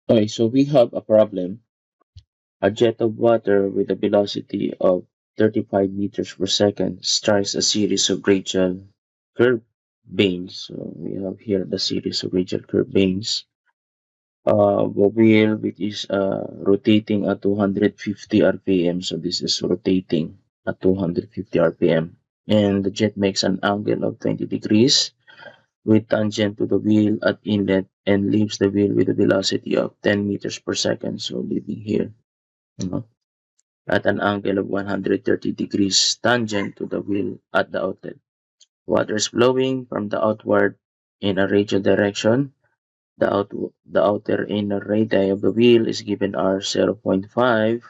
Okay, so we have a problem. A jet of water with a velocity of 35 meters per second strikes a series of radial curve banes. So we have here the series of radial curve banes. A wheel which is rotating at 250 rpm. So this is rotating at 250 rpm. And the jet makes an angle of 20 degrees with tangent to the wheel at inlet and leaves the wheel with a velocity of 10 meters per second. So leaving here, you know, at an angle of 130 degrees tangent to the wheel at the outlet. Water is flowing from the outward in a radial direction. The outer inner radii of the wheel is given are 0.5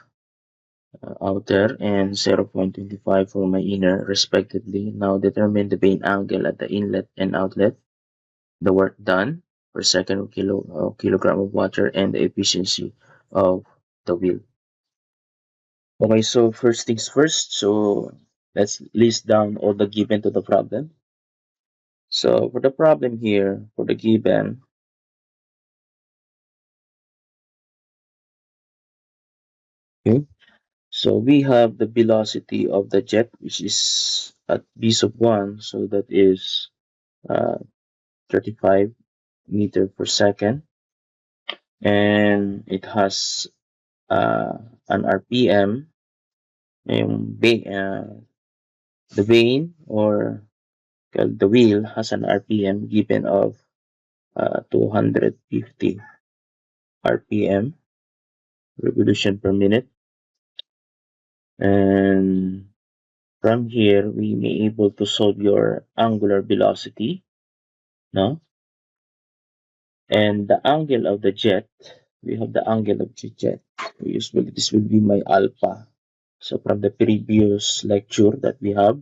outer and 0.25 for my inner respectively. Now determine the main angle at the inlet and outlet, the work done per second of kilogram of water, and the efficiency of the wheel. Okay, so first things first. So let's list down all the given to the problem. So for the problem here, for the given, okay, so we have the velocity of the jet, which is at v sub 1, so that is 35 meter per second, and it has uh, an RPM, and the vane or the wheel has an RPM given of 250 RPM, revolution per minute. And from here, we may able to solve your angular velocity, no? And the angle of the jet, we have the angle of the jet. Usually, this will be my alpha. So from the previous lecture that we have,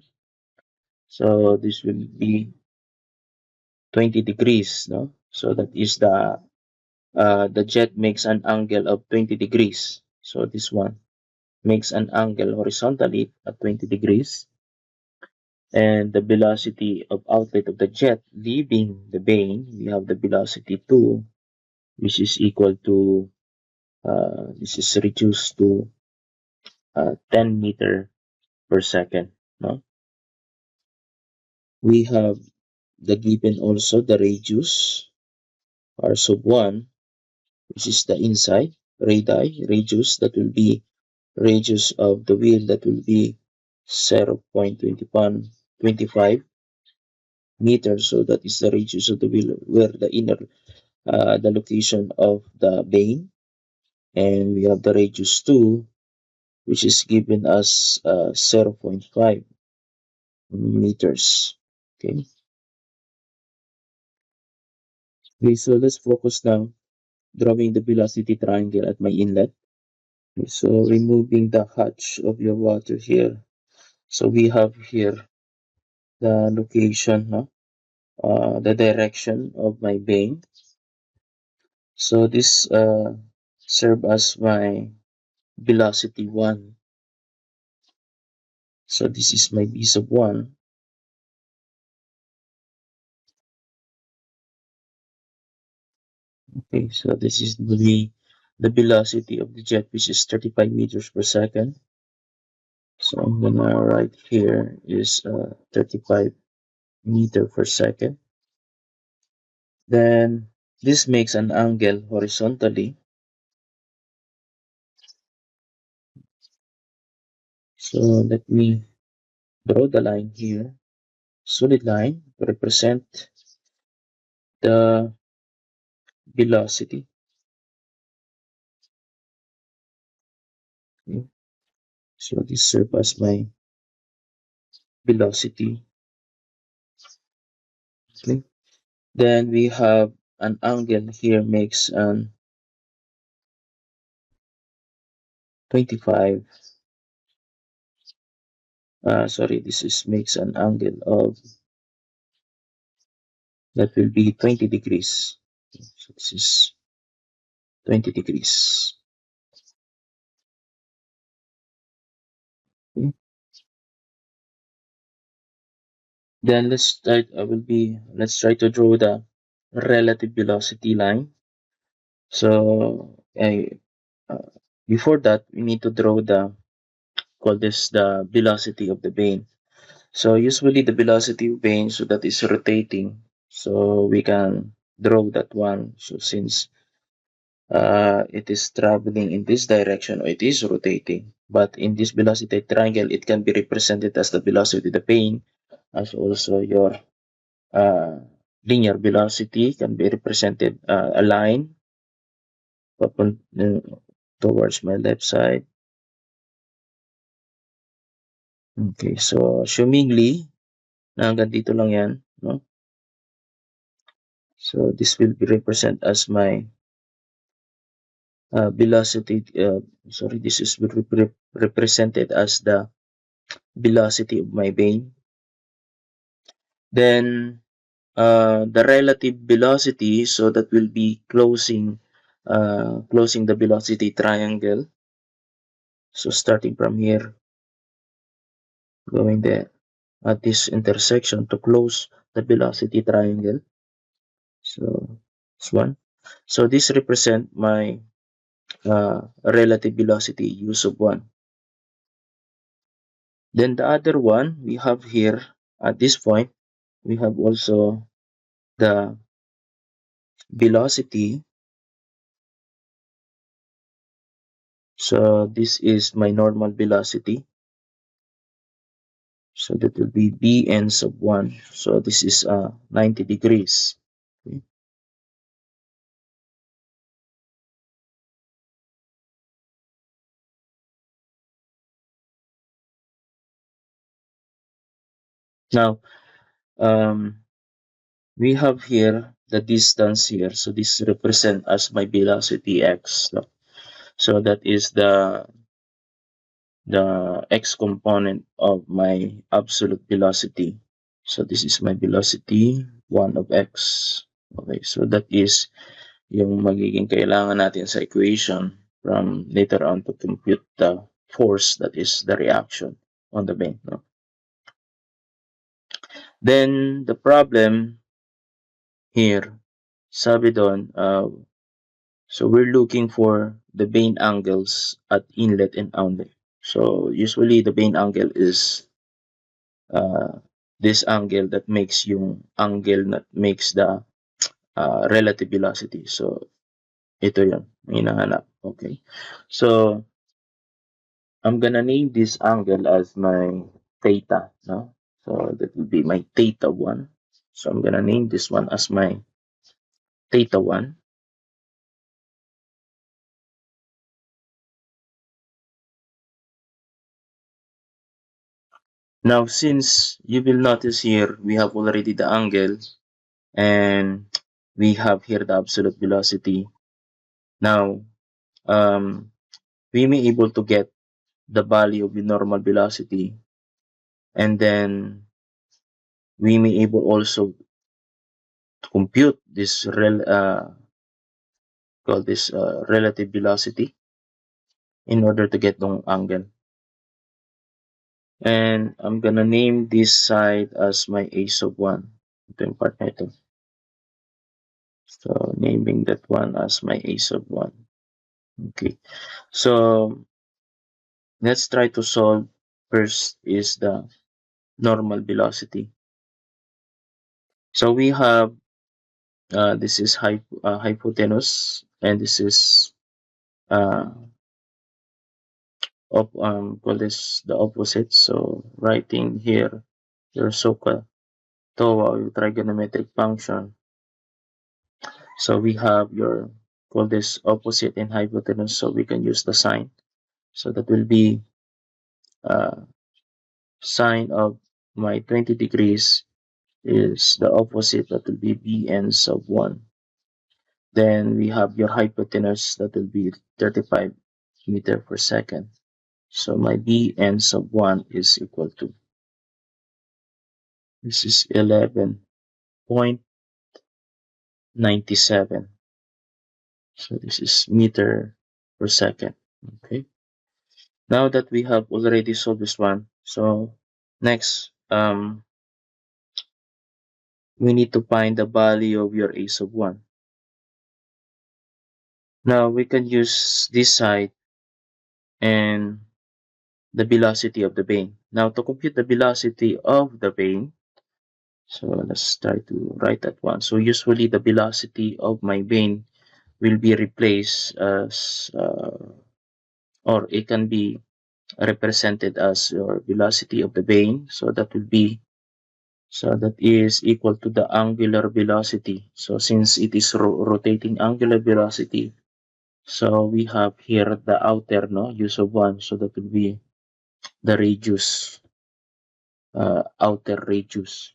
so this will be 20 degrees, no? So that is the jet makes an angle of 20 degrees. So this one makes an angle horizontally at 20 degrees. And the velocity of outlet of the jet leaving the vane, we have the velocity 2, which is equal to, this is reduced to 10 meter per second. No? We have the given also the radius, r sub 1, which is the inside radius, that will be radius of the wheel, that will be 0.25 meters. So that is the radius of the wheel where the inner the location of the vane, and we have the radius 2, which is given as 0.5 meters. Okay. Okay, so let's focus now drawing the velocity triangle at my inlet. Okay, so removing the hatch of your water here. So we have here the location, no? The direction of my vane. So this serve as my velocity 1. So this is my v sub 1. Okay, so this is the velocity of the jet, which is 35 meters per second. So I'm gonna write here is 35 meter per second. Then this makes an angle horizontally. So let me draw the line here, solid line to represent the velocity. Okay. So this serves as my velocity. Okay. Then we have an angle here makes an 25. Sorry, this is makes an angle of that will be 20 degrees. So this is 20 degrees. Okay. Then let's try to draw the relative velocity line. So uh, before that, we need to draw call this the velocity of the vane. So usually the velocity of vane, so that is rotating. So we can draw that one. So since it is traveling in this direction, or it is rotating, but in this velocity triangle, it can be represented as the velocity of the vane, as also your uh, linear velocity can be represented a line towards my left side. Okay, so assumingly na hanggang dito lang yan, no? So this will be represent as my velocity. Sorry, this is represented as the velocity of my vane. Then the relative velocity, so that will be closing the velocity triangle. So starting from here, going there at this intersection to close the velocity triangle. So this one. So this represent my relative velocity use of 1. Then the other one we have here at this point, we have also the velocity. So this is my normal velocity. So that will be Bn sub 1. So this is 90 degrees. Okay. Now, we have here the distance here. So this represent as my velocity x. No? So that is the x component of my absolute velocity. So this is my velocity 1 of x. Okay, so that is yung magiging kailangan natin sa equation from later on to compute the force, that is the reaction on the vane. No? Then the problem here, sabi doon, so we're looking for the vane angles at inlet and outlet. So usually the vane angle is uh, this angle that makes yung angle that makes the relative velocity. So ito yun, hinahanap. Okay. So I'm gonna name this angle as my theta. No? So that will be my theta 1. So I'm gonna name this one as my theta 1. Now, since you will notice here, we have already the angle and we have here the absolute velocity. Now, we may able to get the value of the normal velocity, and then we may able also to compute this relative velocity in order to get the angle. And I'm gonna name this side as my a sub 1. Ito yung part na ito. So, naming that one as my a sub 1. Okay. So, let's try to solve. First is the normal velocity. So, we have, this is hypotenuse, and this is, call this the opposite. So, writing here your so-called TOA, your trigonometric function. So we have your, call this opposite and hypotenuse, so we can use the sign. So that will be sine of my 20 degrees is the opposite, that will be Bn sub 1. Then we have your hypotenuse, that will be 35 meter per second. So my Bn sub 1 is equal to, this is 11.97. So this is meter per second. Okay. Now that we have already solved this one, so next, we need to find the value of your a sub 1. Now we can use this side and the velocity of the vane. Now to compute the velocity of the vane, so let's try to write that one. So usually the velocity of my vane will be replaced as or it can be represented as your velocity of the vane. So that is equal to the angular velocity. So since it is rotating angular velocity, so we have here the outer use of 1. So that will be the radius, outer radius.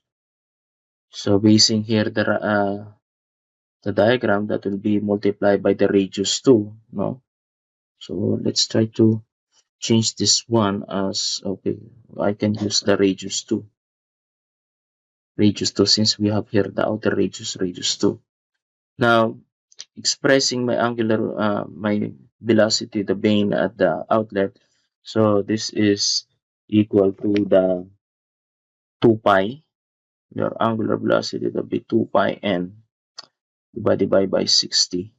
So basing here the diagram, that will be multiplied by the radius 2. No? So let's try to change this one as, okay, I can use the radius 2. Radius 2 since we have here the outer radius 2. Now, expressing my angular, my velocity, the vane at the outlet. So this is equal to the 2 pi. Your angular velocity will be 2 pi n divided by 60.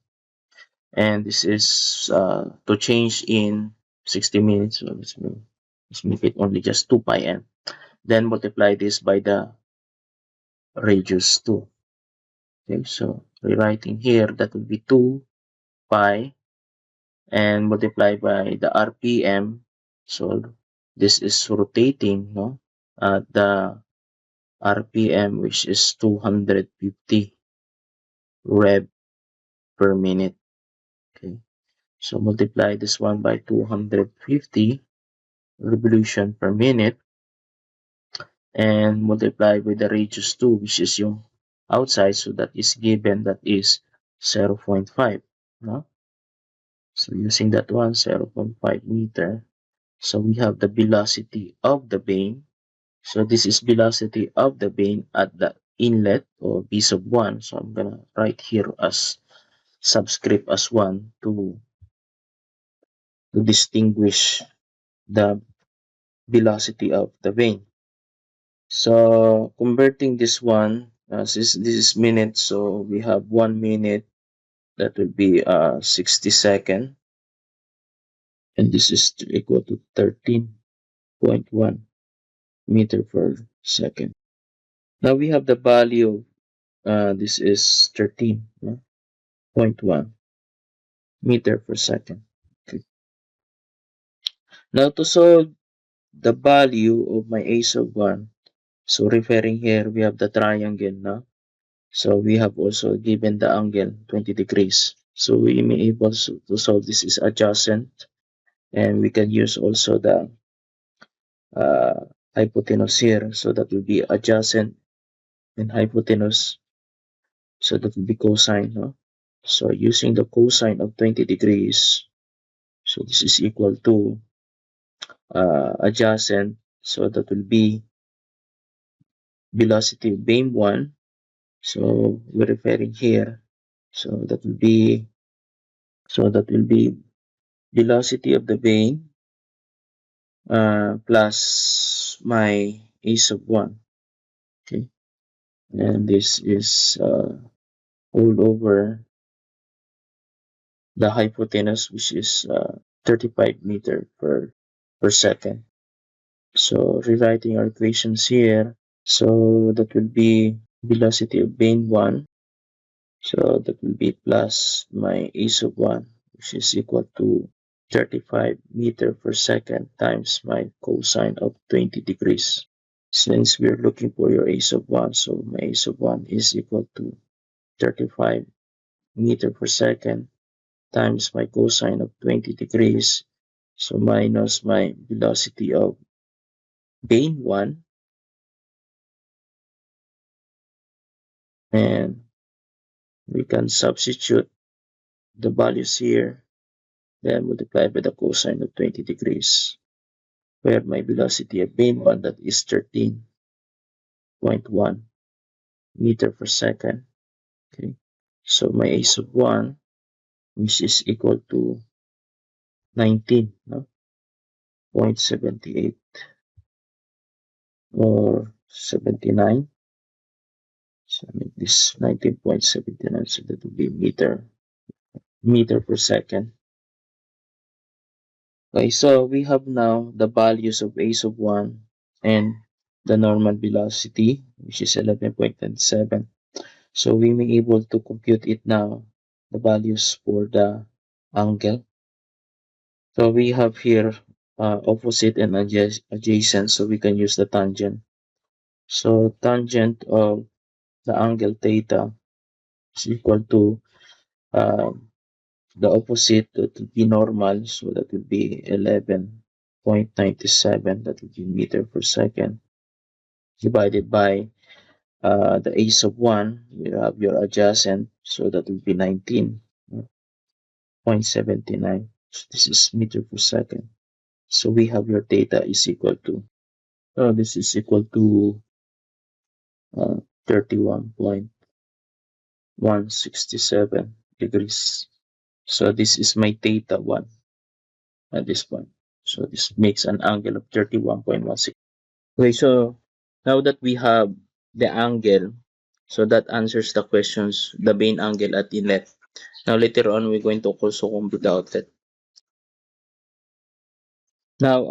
And this is to change in 60 minutes. So let's make it only just 2 pi n. Then multiply this by the radius 2. Okay, so rewriting here, that will be 2 pi and multiply by the RPM. So this is rotating, no? The RPM, which is 250 rev per minute. Okay, so multiply this one by 250 revolution per minute and multiply with the radius 2, which is yung outside. So that is given, that is 0.5. No? So using that one, 0.5 meter. So we have the velocity of the vane. So this is velocity of the vane at the inlet or V sub 1. So I'm gonna write here as subscript as 1 to distinguish the velocity of the vane. So converting this one, since this is minutes, so we have 1 minute, that will be 60 seconds, and this is equal to 13.1 meter per second. Now we have the value, this is 13.1 meter per second. Okay. Now to solve the value of my a sub 1, so referring here, we have the triangle now. So we have also given the angle 20 degrees. So we may able to solve this is adjacent, and we can use also the uh, hypotenuse here. So that will be adjacent and hypotenuse. So that will be cosine. No? So using the cosine of 20 degrees, so this is equal to adjacent. So that will be velocity of beam 1. So we're referring here. So that will be velocity of the vane plus my a sub 1. Okay, and this is all over the hypotenuse, which is 35 meter per second. So rewriting our equations here, so that will be velocity of vane 1. So that will be plus my a sub 1, which is equal to 35 meter per second times my cosine of 20 degrees. Since we're looking for your a sub 1, so my a sub 1 is equal to 35 meter per second times my cosine of 20 degrees. So minus my velocity of vane 1, and we can substitute the values here, then multiply by the cosine of 20 degrees, where my velocity of vane 1, that is 13.1 meter per second. Okay, so my a sub 1, which is equal to 19, no? 0.78 or 79. So I make this 19.79, so that will be meter meter per second. Okay, so we have now the values of a sub 1 and the normal velocity, which is 11.27. So we may able to compute it now, the values for the angle. So we have here opposite and adjacent, so we can use the tangent. So tangent of the angle theta is equal to uh, the opposite, that would be normal, so that would be 11.97, that would be meter per second, divided by the a sub 1, you have your adjacent, so that would be 19.79. So this is meter per second. So we have your theta is equal to, this is equal to 31.167 degrees. So this is my theta 1 at this point. So this makes an angle of 31.16. Okay, so now that we have the angle, so that answers the questions, the main angle at inlet. Now later on, we're going to also compute the outlet. Now,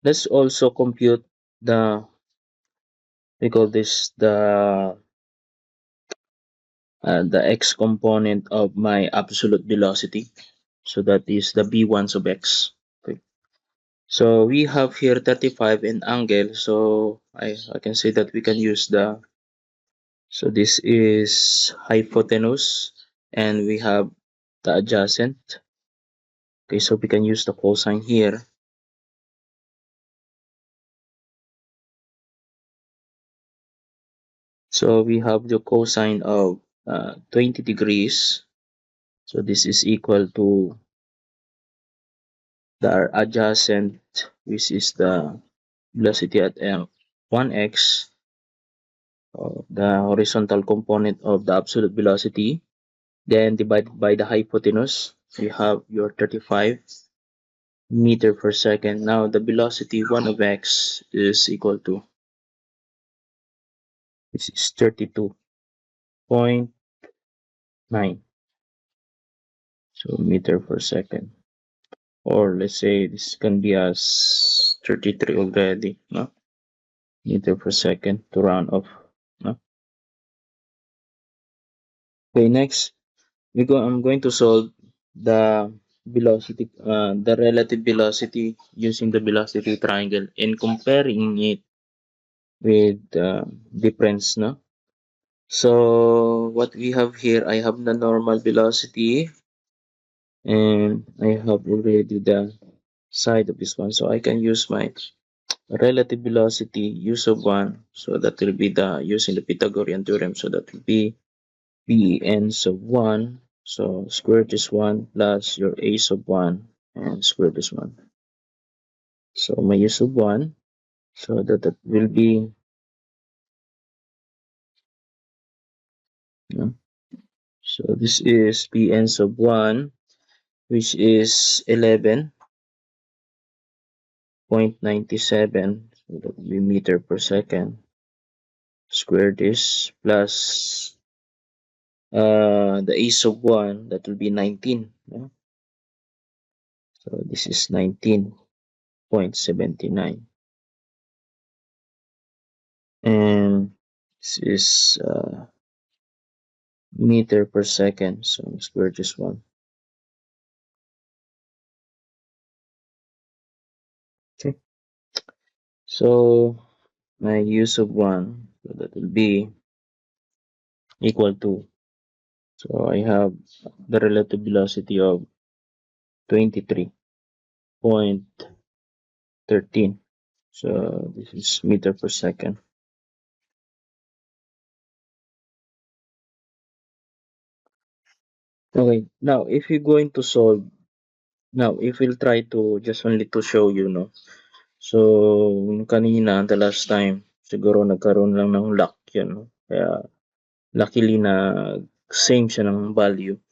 let's also compute the, we call this the x component of my absolute velocity. So that is the b1 sub x. Okay. So we have here 35 in angle. So I can say that we can use the, so this is hypotenuse and we have the adjacent. Okay, so we can use the cosine here. So we have the cosine of 20 degrees. So this is equal to the adjacent, which is the velocity at 1x, the horizontal component of the absolute velocity, then divided by the hypotenuse. So you have your 35 meter per second. Now the velocity 1 of x is equal to, this is 32.9, so meter per second. Or let's say this can be as 33 already, no? Meter per second to round off, no? Okay, next I'm going to solve the velocity, the relative velocity using the velocity triangle and comparing it with difference, no? So what we have here, I have the normal velocity and I have already the side of this one. So I can use my relative velocity u sub 1. So that will be the using the Pythagorean theorem. So that will be Pn sub 1. So square this 1 plus your a sub 1 and square this 1. So my u sub 1. So that will be, so this is Pn sub 1, which is 11.97, so that will be meter per second, square this plus the a sub 1, that will be 19. Yeah? So this is 19.79. And this is meter per second. So square this one. Okay. So my u sub 1, so that will be equal to, so I have the relative velocity of 23.13. So this is meter per second. Okay, now if you're going to solve, now if we'll try to just only to show you, no? So kanina, the last time, siguro nagkaroon lang ng luck yan, no? Kaya luckily na same siya ng value.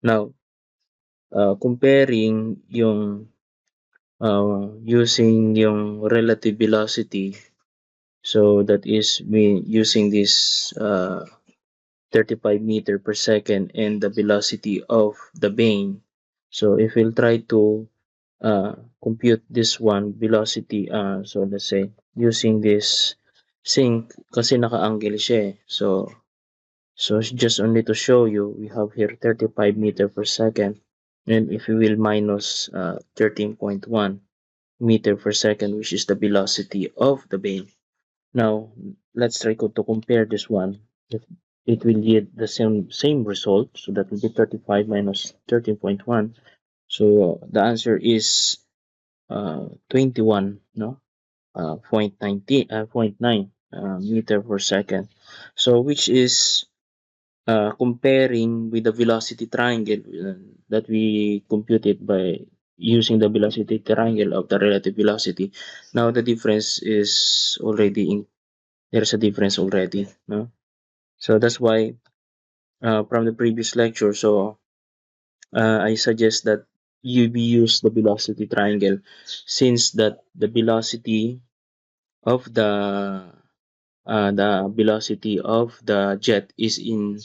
Now, comparing yung using yung relative velocity, so that is using this 35 meter per second and the velocity of the vane. So if we'll try to compute this one velocity, so let's say using this sync kasi naka-angle siya eh. So just only to show you, we have here 35 meter per second, and if we will minus 13.1 meter per second, which is the velocity of the vane. Now, let's try to compare this one. It will yield the same result, so that will be 35 minus 13.1. So the answer is 21, no? 0.9 meter per second. So which is comparing with the velocity triangle that we computed by using the velocity triangle of the relative velocity. Now the difference is already there's a difference already, no? So that's why from the previous lecture, so I suggest that you use the velocity triangle, since that the velocity of the velocity of the jet is in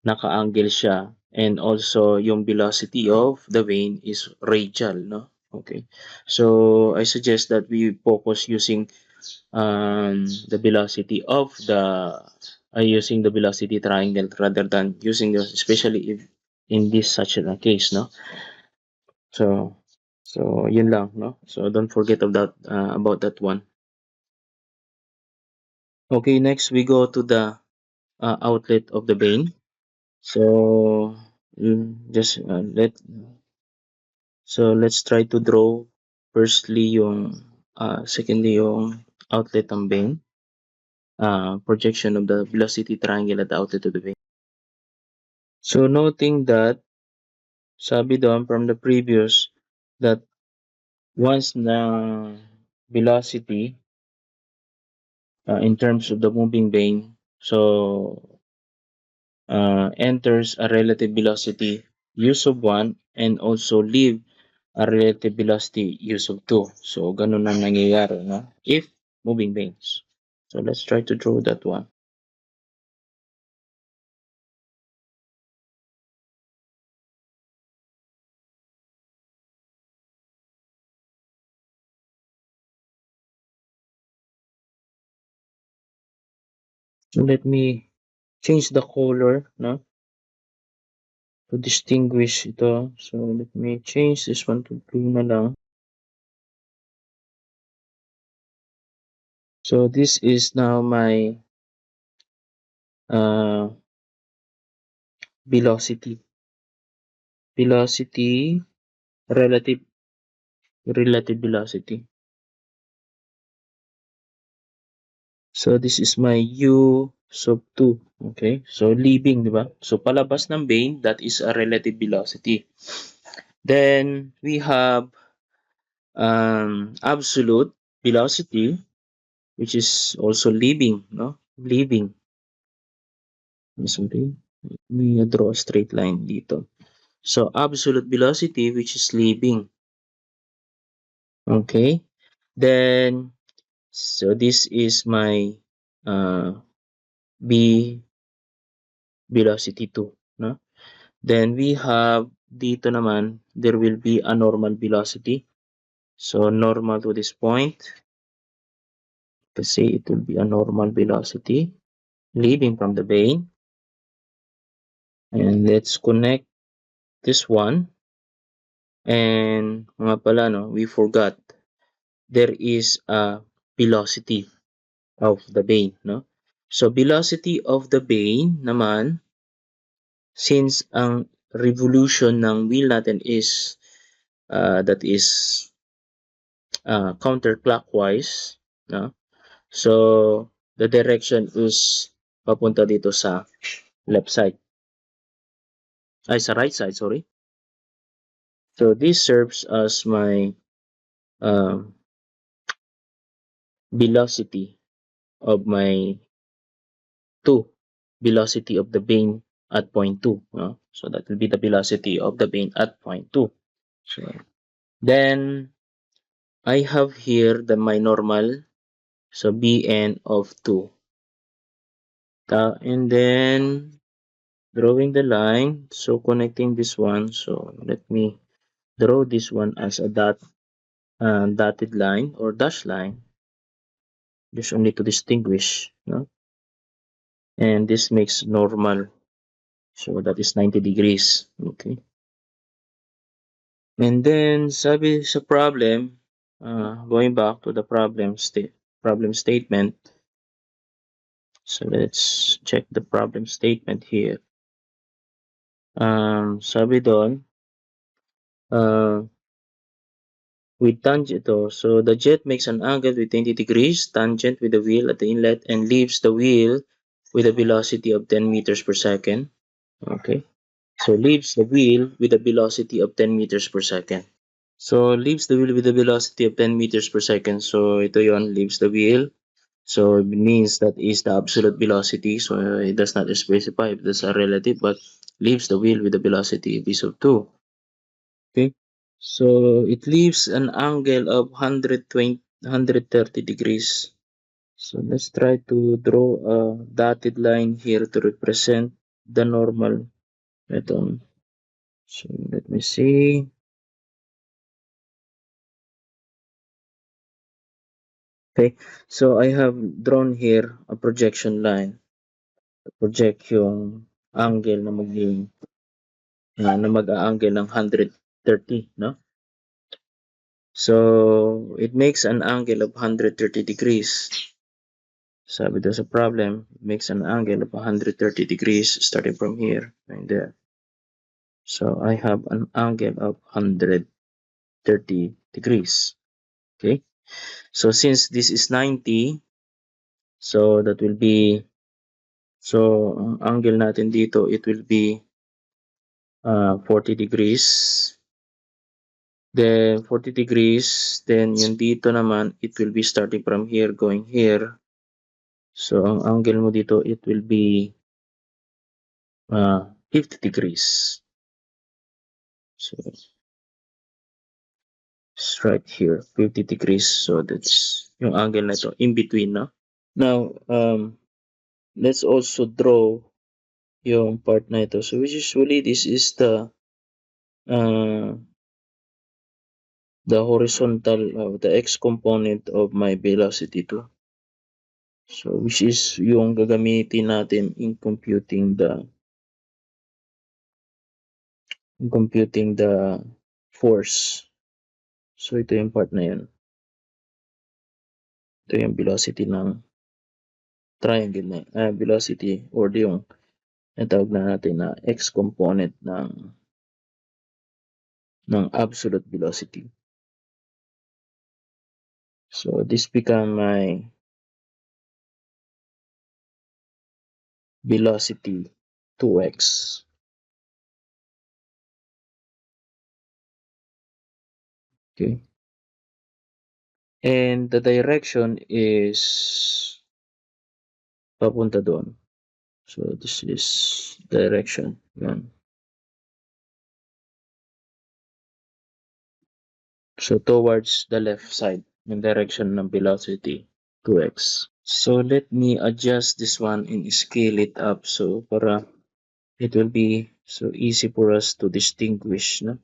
naka-angle siya, and also yung velocity of the vane is radial, no? Okay. So I suggest that we focus using the velocity of using the velocity triangle rather than using the, especially if in this such a case, no? So yun lang, no? So don't forget about that one. Okay, next we go to the outlet of the vane. So just let's try to draw firstly yung secondly yung outlet ng vane, projection of the velocity triangle at the outlet of the vane. So noting that sabi doon from the previous that once na velocity in terms of the moving vane, so enters a relative velocity u sub 1 and also leave a relative velocity u sub 2. So ganun ang nangyayari, no? If moving vanes. So let's try to draw that one. So let me change the color, no? To distinguish ito. So let me change this one to blue na lang. So this is now my velocity. Velocity, relative velocity. So this is my u sub 2. Okay? So leaving, di ba? So palabas ng vane, that is a relative velocity. Then we have absolute velocity, which is also leaving, no? Leaving. Sorry. Let me draw a straight line dito. So absolute velocity, which is leaving. Okay? Then, so this is my B velocity 2, no? Then we have dito naman, there will be a normal velocity. So normal to this point, kasi it will be a normal velocity leaving from the vane. And let's connect this one. And mga pala, no, we forgot, there is a velocity of the vane, no? So velocity of the vane naman, since ang revolution ng wheel natin is that is counterclockwise, no? So the direction is papunta dito sa left side. Ay, sa right side, sorry. So this serves as my velocity of my velocity of the vane at point 2. No? So that will be the velocity of the vane at point 2. So then I have here my normal, so Bn of 2. And then drawing the line, so connecting this one. So let me draw this one as a dotted line or dash line, just only to distinguish, no? And this makes normal, so that is 90 degrees. Okay. And then sabi sa problem, going back to the problem statement. So let's check the problem statement here. Sabi doon, with tangent so the jet makes an angle with 20 degrees tangent with the wheel at the inlet and leaves the wheel with a velocity of 10 meters per second. Okay. So leaves the wheel with a velocity of 10 meters per second. So leaves the wheel with a velocity of 10 meters per second. So ito yon, leaves the wheel. So it means that is the absolute velocity. So it does not specify if that's a relative, but leaves the wheel with a velocity v sub 2. Okay. So it leaves an angle of 130 degrees. So let's try to draw a dotted line here to represent the normal method. So let me see. Okay, so I have drawn here a projection line. Project yung angle na mag-a-angle ng 130, no? So it makes an angle of 130 degrees. Sabi doon sa problem, it makes an angle of 130 degrees starting from here and there. So I have an angle of 130 degrees. Okay, so since this is 90, so that will be, so ang angle natin dito, it will be 40 degrees. Then 40 degrees, then yung dito naman, it will be starting from here going here. So ang angle mo dito, it will be 50 degrees. So it's right here, 50 degrees. So that's yung angle na ito, in between, no? Now, let's also draw yung part na ito. So which usually this is the horizontal, the x component of my velocity too. So which is yung gagamitin natin in computing the force. So ito yung part na yun. Ito yung velocity ng triangle na velocity or yung natawag na natin na x component ng absolute velocity. So this become my velocity 2x. Okay. And the direction is papunta doon. So this is direction. Yan. So towards the left side, yung direction ng velocity 2x. So let me adjust this one and scale it up so para it will be so easy for us to distinguish, no?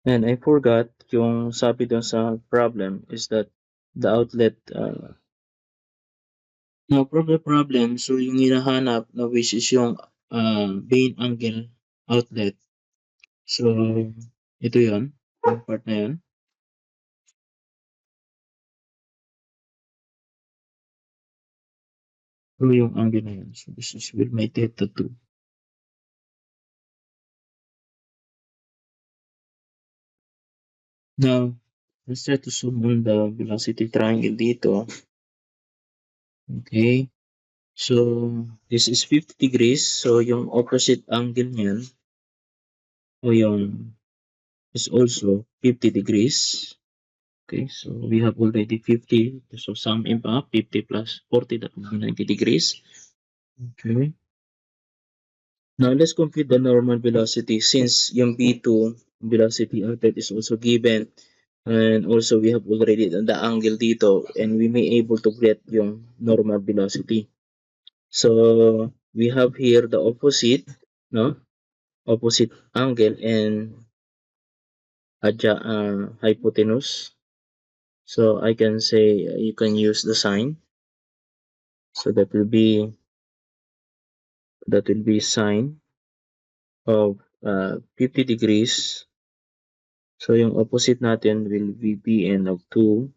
And I forgot yung sabi doon sa problem is that the outlet now from the problem, so yung hinahanap na which is yung main angle outlet. So ito yon, yung part na yun. So yung angle na yun. So this is with my theta 2. Now, let's try to zoom on the velocity triangle dito. Okay. So, this is 50 degrees. So, yung opposite angle niyan, o yung is also 50 degrees. Okay. So, we have already 50. So, sum impact 50 plus 40, that will be 90 degrees. Okay. Now, let's compute the normal velocity since yung B2 velocity outlet is also given. And also we have already the angle dito and we may able to get yung normal velocity. So we have here the opposite, no? Opposite angle and hypotenuse. So I can say you can use the sign. So that will be sine of 50 degrees. So yung opposite natin will be Pn of 2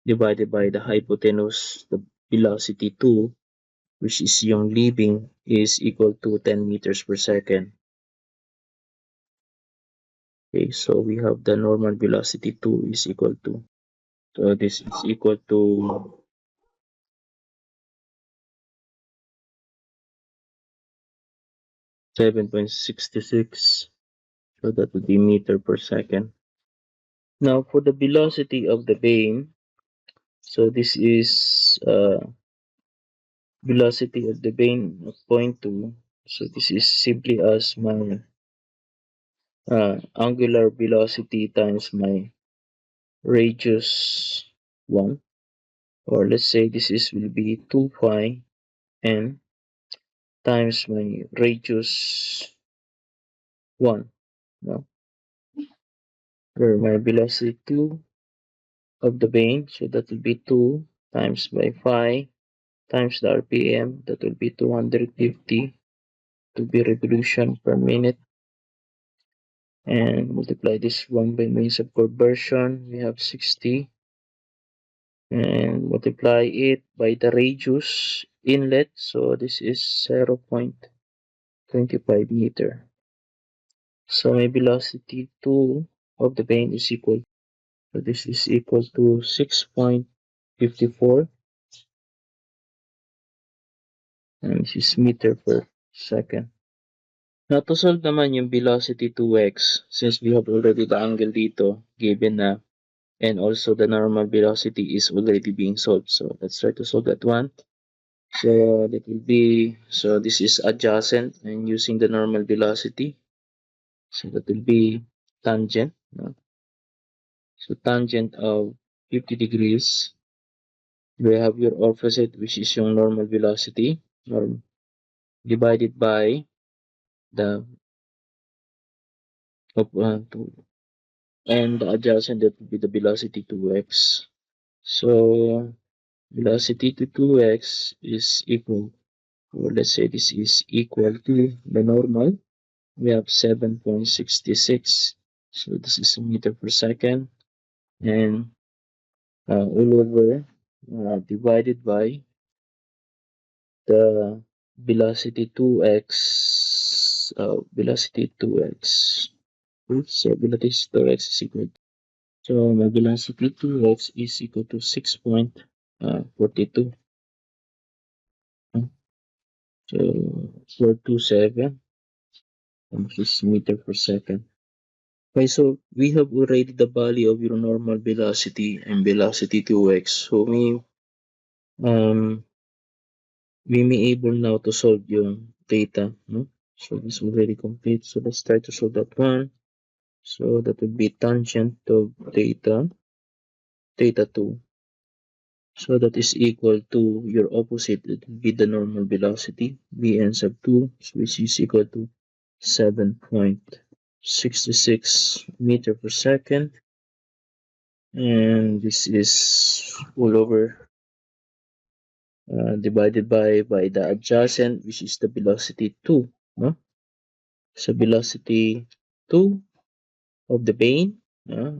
divided by the hypotenuse, the velocity 2, which is yung leaving, is equal to 10 meters per second. Okay, so we have the normal velocity 2 is equal to, so this is equal to 7.66, so that would be meter per second. Now for the velocity of the beam, so this is velocity of the beam of 0.2, so this is simply as my angular velocity times my radius 1, or let's say this is will be 2 pi n times my radius 1, no? Where my velocity 2 of the vane, so that will be 2 times by phi times the RPM, that will be 250 to be revolution per minute, and multiply this one by means of conversion, we have 60, and multiply it by the radius inlet, so this is 0.25 meter. So my velocity 2 of the vane is equal, so this is equal to 6.54, and this is meter per second. Now to solve naman yung velocity 2x, since we have already the angle dito given na, and also the normal velocity is already being solved. So let's try to solve that one. So that will be, so this is adjacent and using the normal velocity. So that will be tangent, no? So tangent of 50 degrees, we have your opposite, which is yung normal velocity, divided by the and the adjacent, that will be the velocity 2x. So velocity to 2x is equal, or let's say this is equal to the normal. We have 7.66. So this is a meter per second, and all over divided by the velocity 2x, velocity 2x. So velocity 2x is equal to, so my velocity 2x is equal to 6.42. So 427, which is meter per second. Okay, so we have already the value of your normal velocity and velocity 2x. So we may able now to solve yung data, no? So this is already complete. So let's try to solve that one. So that would be tangent of theta 2. So that is equal to your opposite, it will be the normal velocity, Vn sub 2, which is equal to 7.66 meter per second. And this is all over divided by the adjacent, which is the velocity 2, no? So velocity 2 of the vane,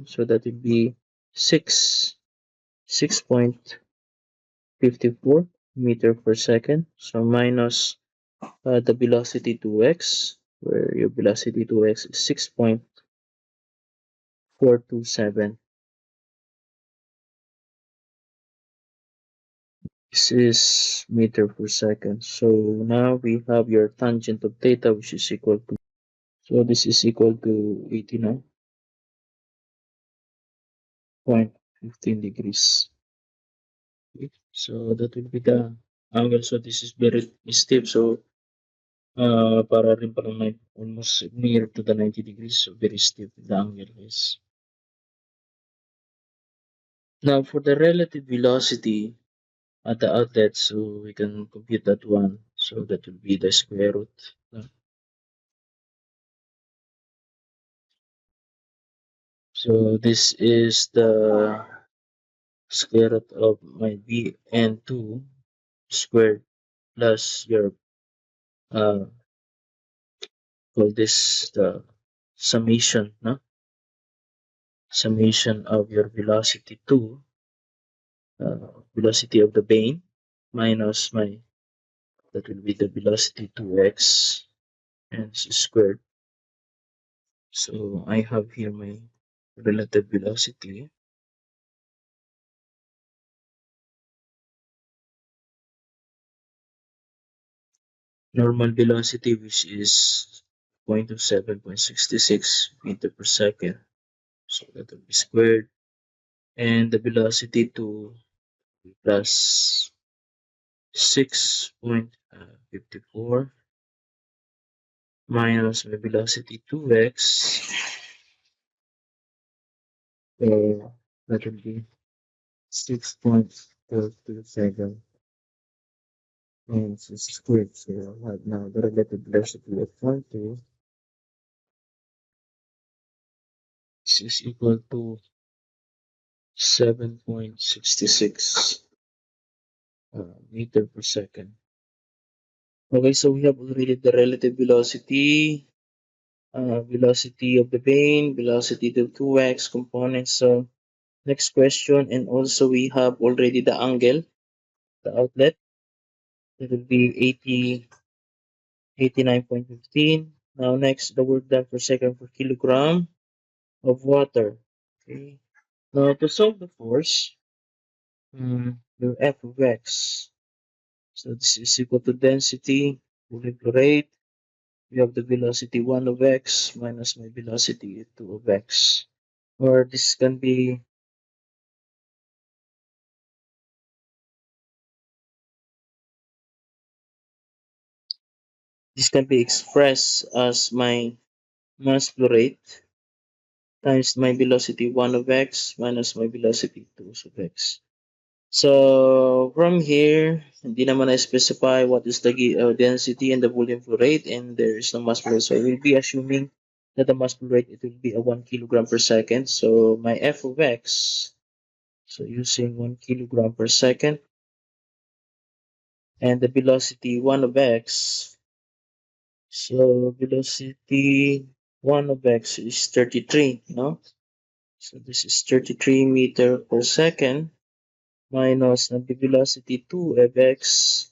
so that would be 6.54 meter per second. So minus the velocity 2x, where your velocity 2x is 6.427. This is meter per second. So now we have your tangent of theta, which is equal to, so this is equal to 89.15 degrees. Okay. So that will be the angle. So this is very steep. So para rin parang almost near to the 90 degrees. So very steep the angle is. Now for the relative velocity at the outlet, so we can compute that one. So that will be the square root. So this is the square root of my bn2 squared plus your uh call this the summation, no? Summation of your velocity 2, velocity of the bane minus my that will be the velocity 2x and squared. So I have here my relative velocity. Normal velocity, which is 0.27.66 meter per second. So that will be squared. And the velocity 2 plus 6.54 minus my velocity 2x. That will be 6.427 and it's squared. So right now the relative velocity of point 2 is equal to 7.66 meter per second. Okay, so we have already the relative velocity, velocity of the vane, velocity to 2x components. So next question, and also we have already the angle, the outlet. It will be 89.15. Now next, the work done per second per kilogram of water. Okay. Now to solve the force, the F of x. So this is equal to density, molecular rate. We have the velocity 1 of x minus my velocity 2 of x. Or this can be expressed as my mass flow rate times my velocity 1 of x minus my velocity 2 of x. So from here, hindi naman na-specify what is the density and the volume flow rate, and there is no mass flow rate. So I will be assuming that the mass flow rate, it will be a 1 kilogram per second. So my f of x, so using 1 kilogram per second, and the velocity 1 of x, so velocity 1 of x is 33, no? So this is 33 meter per second minus the velocity 2 of x,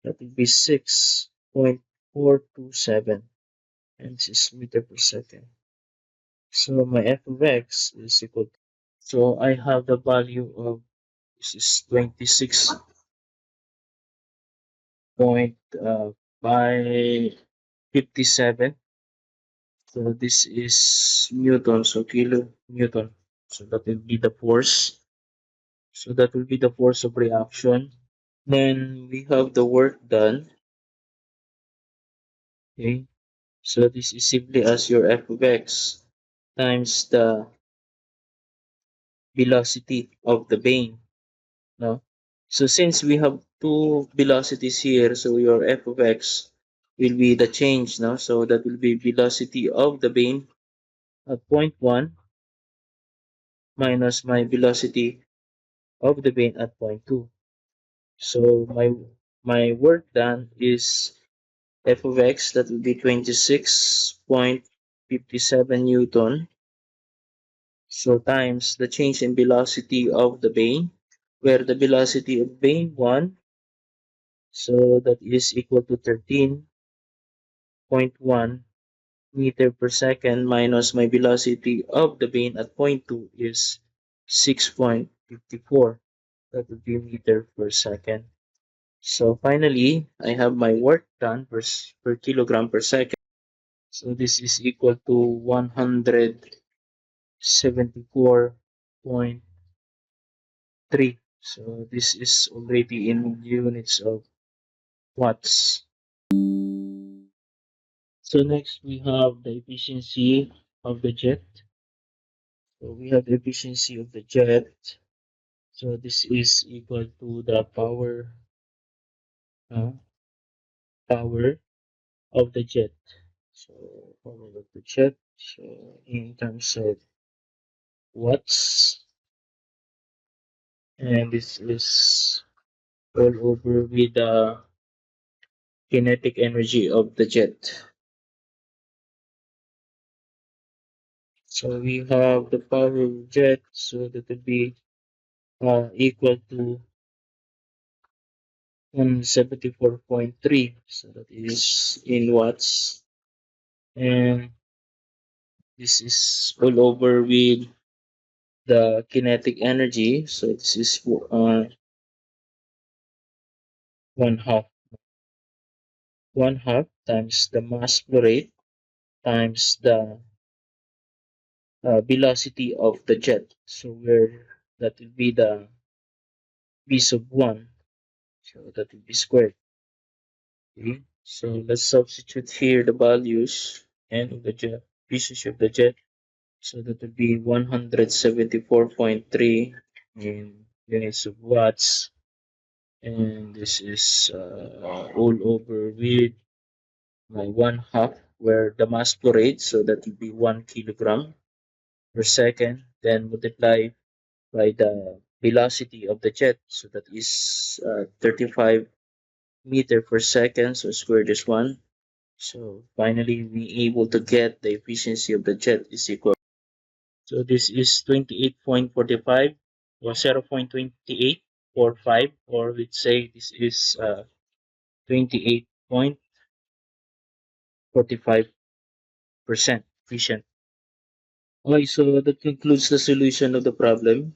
that will be 6.427, and this is meter per second. So my f of x is equal to, so I have the value of, this is 26.557. So this is Newton, so kilo Newton. So that will be the force. So that will be the force of reaction. Then we have the work done. Okay. So this is simply as your f of x times the velocity of the vane. No? So since we have two velocities here, so your f of x will be the change. No? So that will be velocity of the vane at point 1 minus my velocity of the vane at point 2. So my work done is f of x, that will be 26.57 Newton. So times the change in velocity of the vane, where the velocity of vane 1, so that is equal to 13.1 meter per second minus my velocity of the vane at point 2 is 6.54. That would be meter per second. So finally, I have my work done per kilogram per second. So this is equal to 174.3. So this is already in units of watts. So next we have the efficiency of the jet. So we have the efficiency of the jet. So this is equal to the uh, power of the jet. So power of the jet. So in terms of watts, and this is all over with the kinetic energy of the jet. So we have the power of jet, so that will be equal to 174.3. So that is in watts, and this is all over with the kinetic energy. So this is one half, one half times the mass flow rate times the velocity of the jet. So where that will be the v sub 1. So that will be squared. Okay. So let's substitute here the values and of the jet, pieces of the jet. So that will be 174.3 in units of watts. And this is all over with my one half where the mass flow rate. So that will be 1 kilogram per second. Then multiply by the velocity of the jet. So that is 35 meter per second. So square this one. So finally, we able to get the efficiency of the jet is equal. So this is 28.45 or 0.2845, or let's say this is 28.45% efficient. Okay, so that concludes the solution of the problem.